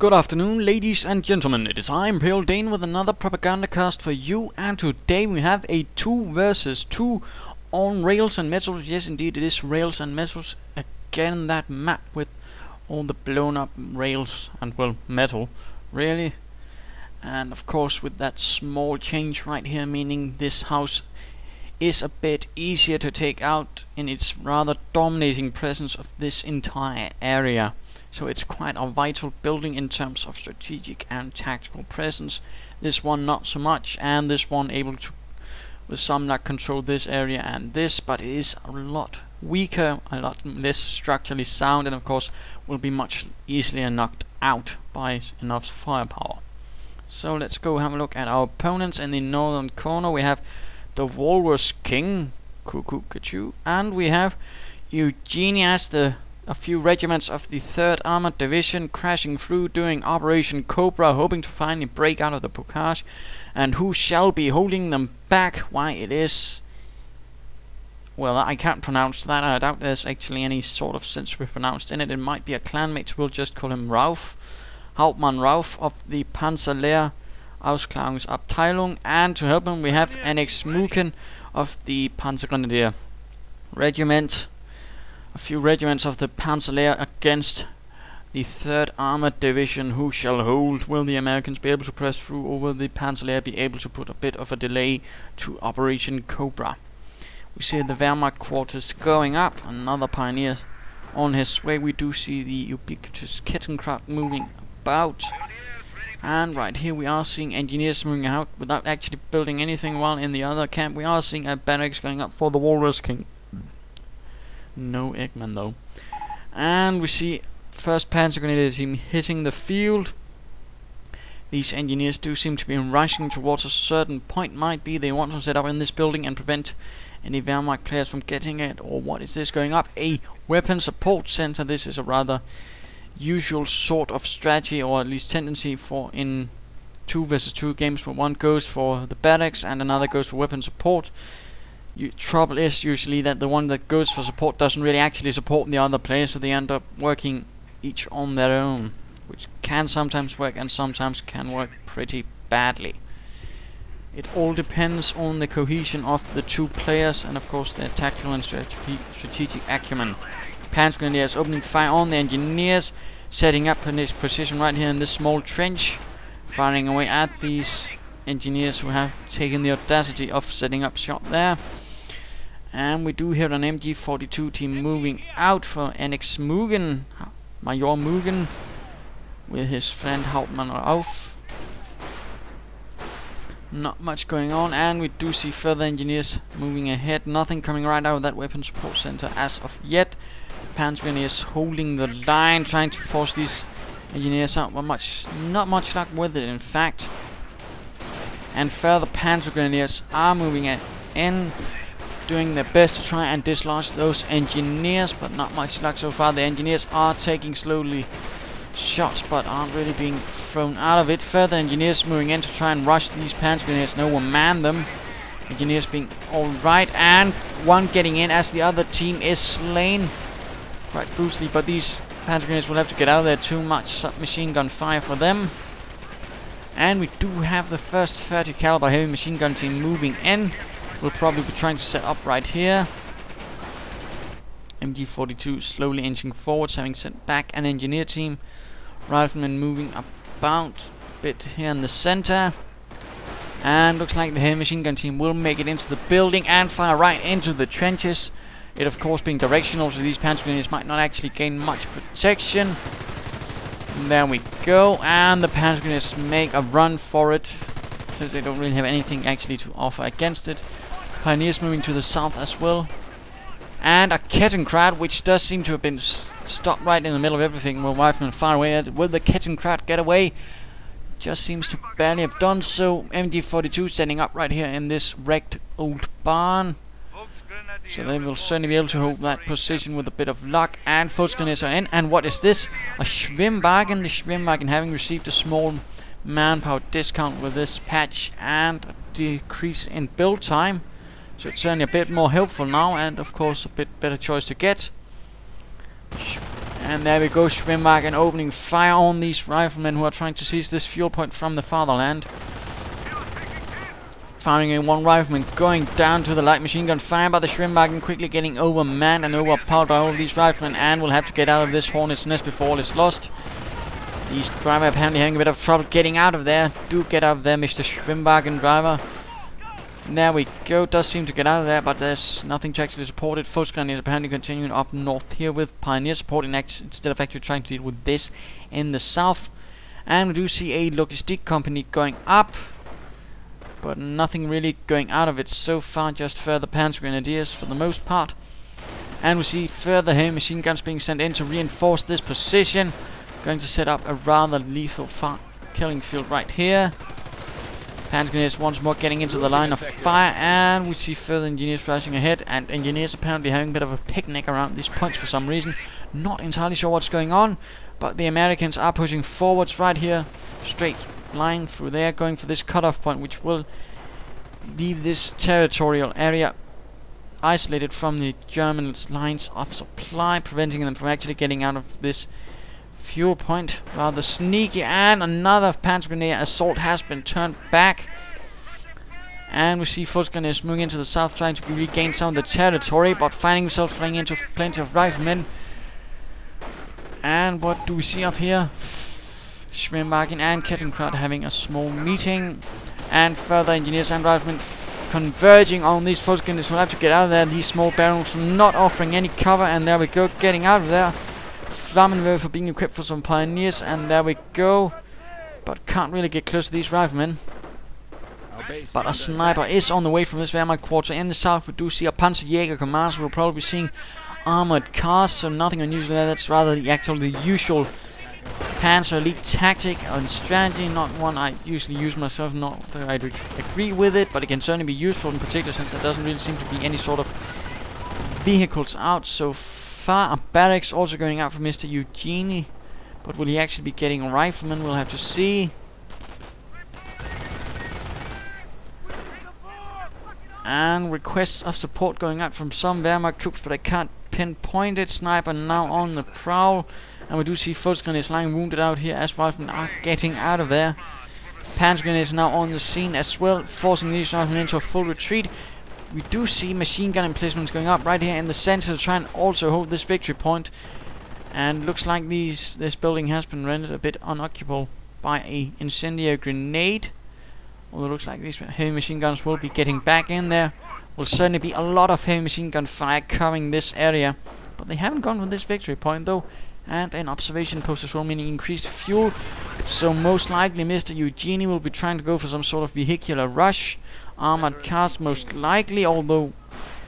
Good afternoon, ladies and gentlemen. It is I, Imperial Dane, with another Propagandacast for you, and today we have a 2 versus 2 on rails and metals. Yes, indeed, it is rails and metals. Again, that map with all the blown up rails and, well, metal, really. And of course, with that small change right here, meaning this house is a bit easier to take out in its rather dominating presence of this entire area. So it's quite a vital building in terms of strategic and tactical presence. This one not so much, and this one able to, with some luck, control this area and this, but it is a lot weaker, a lot less structurally sound, and of course will be much easier knocked out by enough firepower. So let's go have a look at our opponents. In the northern corner we have the Walrusking, and we have Eugenie as a few regiments of the 3rd Armoured Division crashing through doing Operation Cobra, hoping to finally break out of the bocage. And who shall be holding them back? Why, it is... well, I can't pronounce that. I doubt there's actually any sort of sense to be pronounced in it. It might be a clanmate, we'll just call him Rauf. Hauptmann Rauf of the Panzer Lehr Regiments. And to help him we have Nxsmugen of the Panzer Lehr Regiment. A few regiments of the Panzer Lehr against the 3rd Armoured Division. Who shall hold? Will the Americans be able to press through, or will the Panzer Lehr be able to put a bit of a delay to Operation Cobra? We see the Wehrmacht quarters going up. Another pioneer on his way. We do see the ubiquitous Kettenkraut moving about. And right here we are seeing engineers moving out without actually building anything, while in the other camp we are seeing a barracks going up for the Walrusking. No Eggman though. And we see 1st Panzer Grenadier team hitting the field. These engineers do seem to be rushing towards a certain point. Might be they want to set up in this building and prevent any Wehrmacht players from getting it. Or what is this going up? A weapon support center. This is a rather usual sort of strategy, or at least tendency, for in 2 versus 2 games, where one goes for the barracks and another goes for weapon support. Trouble is usually that the one that goes for support doesn't really actually support the other players, so they end up working each on their own, which can sometimes work and sometimes can work pretty badly. It all depends on the cohesion of the 2 players and of course their tactical and strategic acumen. Panzer Grenadiers opening fire on the engineers, setting up in this position right here in this small trench, firing away at these engineers who have taken the audacity of setting up shop there. And we do hear an MG42 team moving out for Nxsmugen, Major Mugen, with his friend Hauptmann Rauf. Not much going on, and we do see further engineers moving ahead. Nothing coming right out of that weapon support center as of yet. Panzer Grenadiers holding the line, trying to force these engineers out, but not much luck with it, in fact. And further Panzer Grenadiers are moving in, doing their best to try and dislodge those engineers, but not much luck so far. The engineers are taking slowly shots, but aren't really being thrown out of it. Further engineers moving in to try and rush these Panzer Grenadiers. No one man them. Engineers being alright, and one getting in as the other team is slain quite brutally, but these Panzer Grenadiers will have to get out of there. Too much submachine gun fire for them. And we do have the 1st 30 caliber heavy machine gun team moving in. We'll probably be trying to set up right here. MG42 slowly inching forwards, having sent back an engineer team. Riflemen moving about a bit here in the center. And looks like the heavy machine gun team will make it into the building and fire right into the trenches. It of course being directional, so these Panzer Grenadiers might not actually gain much protection. And there we go, and the Panzer Grenadiers make a run for it, since they don't really have anything actually to offer against it. Pioneers moving to the south as well. And a Kettenkraut, which does seem to have been stopped right in the middle of everything. Will riflemen fire away at it? Will the Kettenkraut get away? Just seems to barely have done so. MG42 standing up right here in this wrecked old barn. So they will certainly be able to hold that position with a bit of luck. And Volksgrenadiers are in. And what is this? A Schwimmwagen. The Schwimmwagen having received a small manpower discount with this patch and a decrease in build time. So it's certainly a bit more helpful now, and of course a bit better choice to get. And there we go, Schwimwagen opening fire on these riflemen who are trying to seize this fuel point from the fatherland. Firing in one rifleman going down to the light machine gun fire, but the Schwimwagen quickly getting overmanned and overpowered by all of these riflemen, and will have to get out of this hornet's nest before all is lost. These driver apparently having a bit of trouble getting out of there. Do get out of there, Mr. Schwimwagen driver. And there we go, does seem to get out of there, but there's nothing to actually support it. Volksgarden is apparently continuing up north here with Pioneer supporting instead of actually trying to deal with this in the south. And we do see a logistic company going up, but nothing really going out of it so far, just further Panzer Grenadiers for the most part. And we see further heavy machine guns being sent in to reinforce this position. Going to set up a rather lethal killing field right here. Panzer Grenadiers once more getting into the line of fire, and we see further engineers rushing ahead, and engineers apparently having a bit of a picnic around these points for some reason. Not entirely sure what's going on, but the Americans are pushing forwards right here, straight line through there, going for this cutoff point, which will leave this territorial area isolated from the German lines of supply, preventing them from actually getting out of this fuel point. Rather sneaky, and another Panzer Grenadier assault has been turned back, and we see Volksgarden moving into the south, trying to regain some of the territory, but finding himself running into plenty of riflemen. And what do we see up here? Schwimwagen and Kettenkraut having a small meeting, and further engineers and riflemen converging on these Volksgarden will have to get out of there. These small barrels not offering any cover, and there we go, getting out of there. Flammenwerfer being equipped for some pioneers, and there we go, but can't really get close to these riflemen. But a sniper is on the way from this Wehrmacht quarter in the south. We do see a Panzerjäger commander. We'll probably be seeing armored cars, so nothing unusual there. That's rather the usual Panzer elite tactic and strategy, not one I usually use myself, not that I agree with it, but it can certainly be useful in particular since there doesn't really seem to be any sort of vehicles out so far. A barracks also going out for Mr. Eugenie, but will he actually be getting a rifleman? We'll have to see. And requests of support going out from some Wehrmacht troops, but I can't pinpoint it. Sniper now on the prowl, and we do see Volksgarden is lying wounded out here as riflemen are getting out of there. Panzer is now on the scene as well, forcing these riflemen into a full retreat. We do see machine gun emplacements going up right here in the center to try and also hold this victory point. And looks like this building has been rendered a bit unoccupable by a incendiary grenade. Although it looks like these heavy machine guns will be getting back in there. Will certainly be a lot of heavy machine gun fire covering this area. But they haven't gone with this victory point though. And an observation post as well, meaning increased fuel. So most likely Mr. Eugenie will be trying to go for some sort of vehicular rush. Armored cars most likely, although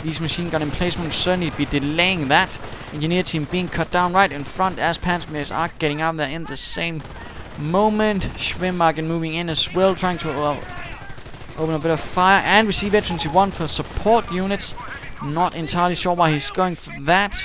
these machine gun emplacements will certainly be delaying that. Engineer team being cut down right in front as Panzergrenadiers are getting out there in the same moment. Schwimwagen moving in as well, trying to open a bit of fire, and we see Veteran 1 for support units. Not entirely sure why he's going for that.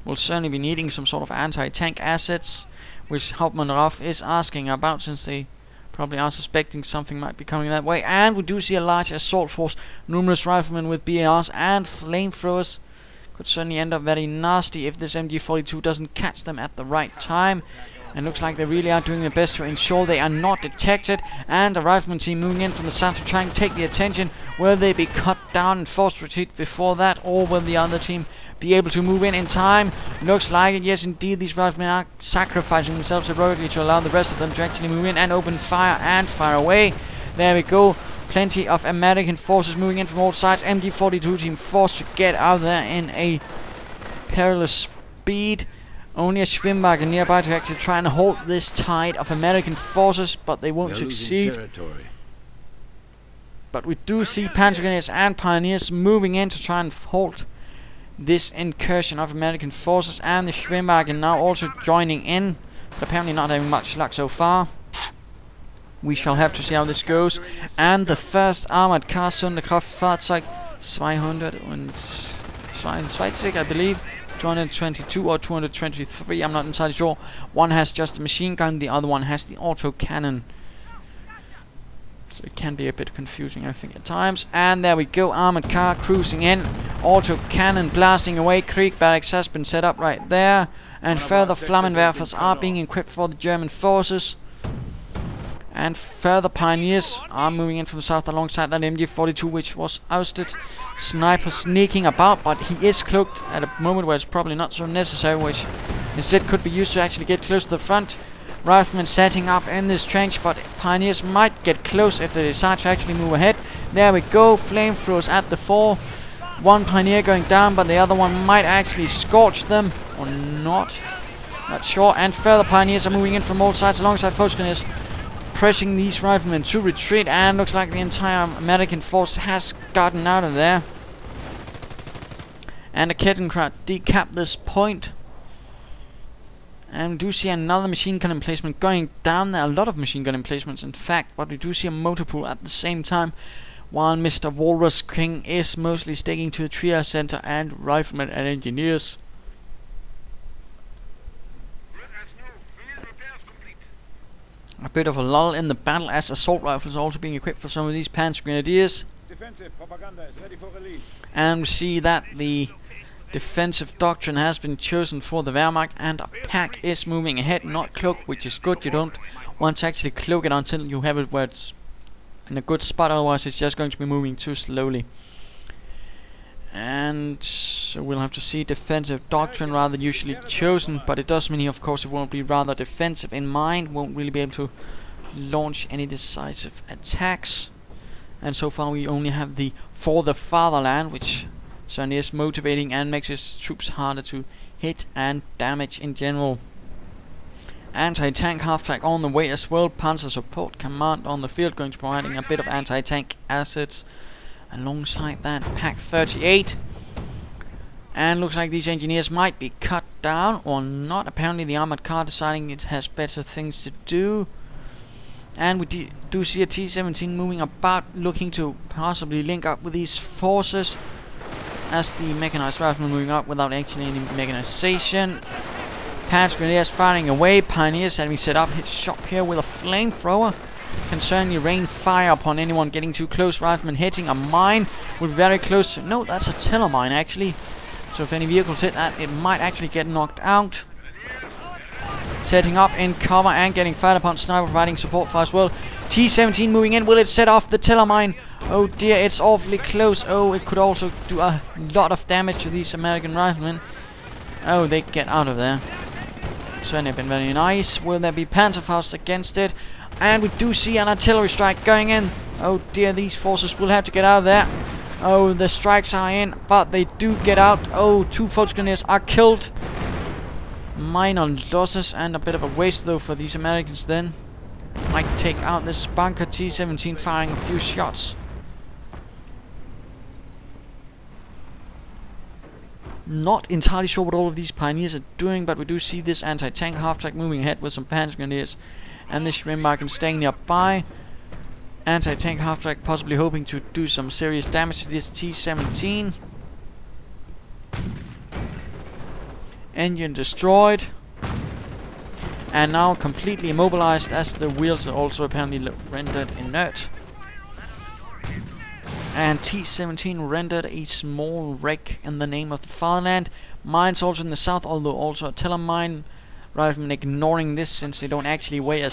We'll certainly be needing some sort of anti-tank assets, which Hauptmann Raff is asking about, since they probably are suspecting something might be coming that way. And we do see a large assault force, numerous riflemen with BARs and flamethrowers. Could certainly end up very nasty if this MG42 doesn't catch them at the right time. And looks like they really are doing their best to ensure they are not detected. And a rifleman team moving in from the south to try and take the attention. Will they be cut down and forced retreat before that, or will the other team be able to move in time? Looks like it. Yes, indeed, these riflemen are sacrificing themselves heroically to allow the rest of them to actually move in and open fire and fire away. There we go. Plenty of American forces moving in from all sides. MG42 team forced to get out there in a perilous speed. Only a Schwimwagen nearby to actually try and hold this tide of American forces, but they won't succeed. But we do see Panzergrenadiers and Pioneers moving in to try and hold this incursion of American forces, and the Schwimwagen now also joining in, but apparently not having much luck so far. We shall have to see how this goes. And the first armored car, Sonderkraftfahrzeug 222, I believe. 222 or 223, I'm not entirely sure. One has just a machine gun, the other one has the auto cannon. So it can be a bit confusing, I think, at times. And there we go, armored car cruising in. Auto cannon blasting away. Krieg barracks has been set up right there. And further Flammenwerfers are being equipped for the German forces. And further pioneers are moving in from south alongside that MG42, which was ousted. Sniper sneaking about, but he is cloaked at a moment where it's probably not so necessary, which instead could be used to actually get close to the front. Riflemen setting up in this trench, but pioneers might get close if they decide to actually move ahead. There we go, flamethrowers at the fore. One pioneer going down, but the other one might actually scorch them, or not. Not sure. And further pioneers are moving in from all sides alongside Volksgrenadiers, pressing these riflemen to retreat, and looks like the entire American force has gotten out of there. And a Kettenkraut decap this point. And we do see another machine gun emplacement going down there. A lot of machine gun emplacements, in fact, but we do see a motor pool at the same time, while Mr. Walrusking is mostly sticking to the triage center and riflemen and engineers. A bit of a lull in the battle as assault rifles are also being equipped for some of these Panzer Grenadiers. Defensive propaganda is ready for release. And we see that the defensive doctrine has been chosen for the Wehrmacht, and a pack is moving ahead, not cloaked, which is good. You don't want to actually cloak it until you have it where it's in a good spot, otherwise it's just going to be moving too slowly. And so we'll have to see defensive doctrine rather usually chosen, but it does mean, of course, it won't be rather defensive in mind, won't really be able to launch any decisive attacks. And so far we only have the For the Fatherland, which certainly is motivating and makes his troops harder to hit and damage in general. Anti-tank half-track on the way as well. Panzer support command on the field, going to be providing a bit of anti-tank assets. Alongside that, Pack 38. And looks like these engineers might be cut down or not. Apparently the armored car deciding it has better things to do. And we do see a T-17 moving about, looking to possibly link up with these forces, as the mechanized riflemen moving up without actually any mechanization. Panzer Grenadiers firing away. Pioneers having set up his shop here with a flamethrower. Can certainly rain fire upon anyone getting too close. Riflemen hitting a mine. We're very close to... No, that's a tiller mine actually. So if any vehicles hit that, it might actually get knocked out. Setting up in cover and getting fired upon. Sniper providing support for as well. T-17 moving in. Will it set off the tiller mine? Oh dear, it's awfully close. Oh, it could also do a lot of damage to these American riflemen. Oh, they get out of there. Certainly been very nice. Will there be Panzerfaust against it? And we do see an artillery strike going in. Oh dear, these forces will have to get out of there. Oh, the strikes are in, but they do get out. Oh, 2 Volksgrenadiers are killed. Minor losses and a bit of a waste though for these Americans then. Might take out this bunker. T-17 firing a few shots. Not entirely sure what all of these pioneers are doing, but we do see this anti-tank half-track moving ahead with some Panzer Grenadiers and this Wehrmacht staying nearby. Anti-tank half-track possibly hoping to do some serious damage to this T-17. Engine destroyed. And now completely immobilized, as the wheels are also apparently rendered inert. And T-17 rendered a small wreck in the name of the fatherland. Mines also in the south, although also a tiller mine. Riflemen ignoring this since they don't actually weigh as